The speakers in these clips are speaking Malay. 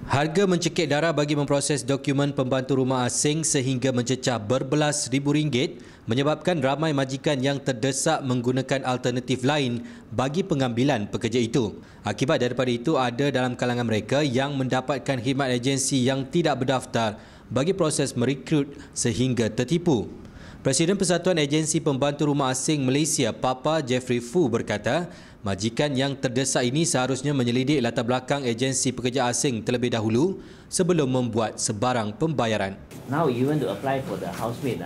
Harga mencekik darah bagi memproses dokumen pembantu rumah asing sehingga mencecah berbelas ribu ringgit menyebabkan ramai majikan yang terdesak menggunakan alternatif lain bagi pengambilan pekerja itu. Akibat daripada itu, ada dalam kalangan mereka yang mendapatkan khidmat agensi yang tidak berdaftar bagi proses merekrut sehingga tertipu. Presiden Persatuan Agensi Pembantu Rumah Asing Malaysia, Papa Jeffrey Fu berkata, majikan yang terdesak ini seharusnya menyelidik latar belakang agensi pekerja asing terlebih dahulu sebelum membuat sebarang pembayaran. Now you want to apply for the housemaid,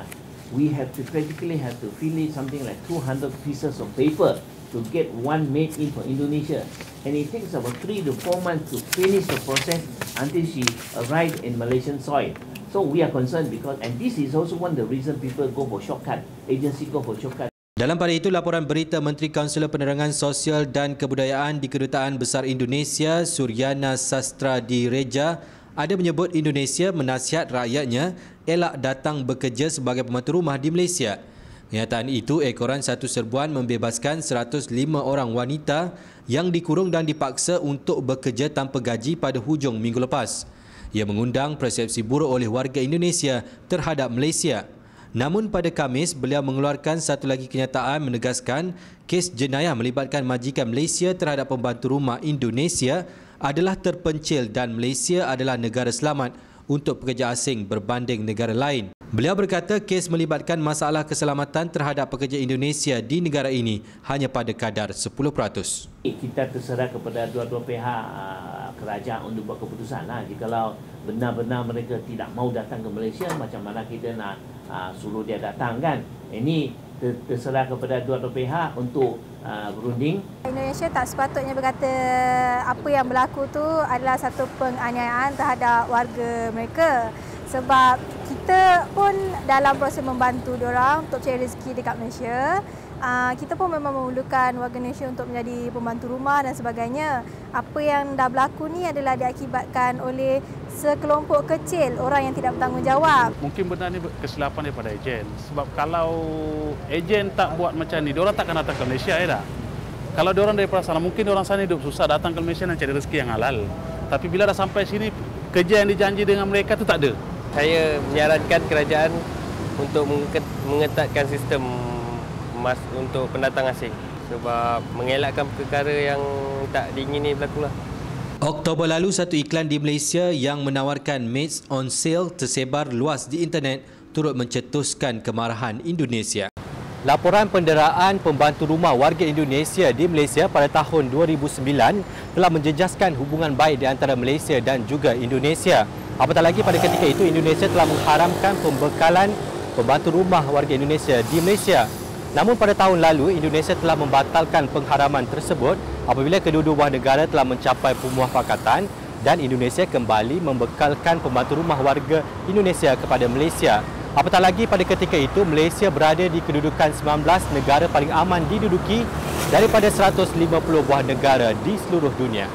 we have to practically fill in something like 200 pieces of paper to get one maid in for Indonesia, and it takes about 3 to 4 months to finish the process until she arrived in Malaysian soil. So we are concerned because, and this is also one of the reasons people go for shortcut, agency go for shortcut. Dalam pada itu, laporan berita Menteri Kaunselor Penerangan Sosial dan Kebudayaan di Kedutaan Besar Indonesia, Suryana Sastradireja, ada menyebut Indonesia menasihat rakyatnya elak datang bekerja sebagai pembantu rumah di Malaysia. Kenyataan itu ekoran satu serbuan membebaskan 105 orang wanita yang dikurung dan dipaksa untuk bekerja tanpa gaji pada hujung minggu lepas. Ia mengundang persepsi buruk oleh warga Indonesia terhadap Malaysia. Namun pada Khamis, beliau mengeluarkan satu lagi kenyataan menegaskan kes jenayah melibatkan majikan Malaysia terhadap pembantu rumah Indonesia adalah terpencil dan Malaysia adalah negara selamat untuk pekerja asing berbanding negara lain. Beliau berkata kes melibatkan masalah keselamatan terhadap pekerja Indonesia di negara ini hanya pada kadar 10%. Kita terserah kepada dua-dua pihak kerajaan untuk buat keputusan. Jikalau benar-benar mereka tidak mau datang ke Malaysia, macam mana kita nak suruh dia datang kan? Ini terserah kepada dua-dua pihak untuk berunding. Indonesia tak sepatutnya berkata apa yang berlaku tu adalah satu penganiayaan terhadap warga mereka. Sebab kita pun dalam proses membantu diorang untuk cari rezeki dekat Malaysia. Kita pun memang memerlukan warga Malaysia untuk menjadi pembantu rumah dan sebagainya. Apa yang dah berlaku ni adalah diakibatkan oleh sekelompok kecil orang yang tidak bertanggungjawab. Mungkin benar ni kesilapan daripada ejen. Sebab kalau ejen tak buat macam ni, diorang takkan datang ke Malaysia ya dah. Kalau diorang daripada sana, mungkin diorang sana hidup susah datang ke Malaysia dan cari rezeki yang halal. Tapi bila dah sampai sini, kerja yang dijanji dengan mereka tu tak ada. Saya menyarankan kerajaan untuk mengetatkan sistem untuk pendatang asing sebab mengelakkan perkara yang tak diingini berlakulah. Oktober lalu, satu iklan di Malaysia yang menawarkan maids on sale tersebar luas di internet turut mencetuskan kemarahan Indonesia. Laporan penderaan pembantu rumah warga Indonesia di Malaysia pada tahun 2009 telah menjejaskan hubungan baik di antara Malaysia dan juga Indonesia. Apatah lagi pada ketika itu Indonesia telah mengharamkan pembekalan pembantu rumah warga Indonesia di Malaysia. Namun pada tahun lalu, Indonesia telah membatalkan pengharaman tersebut apabila kedua-dua buah negara telah mencapai pemuafakatan dan Indonesia kembali membekalkan pembantu rumah warga Indonesia kepada Malaysia. Apatah lagi pada ketika itu, Malaysia berada di kedudukan 19 negara paling aman diduduki daripada 150 buah negara di seluruh dunia.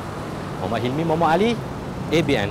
Muhammad Hilmi, Muhammad Ali, ABN.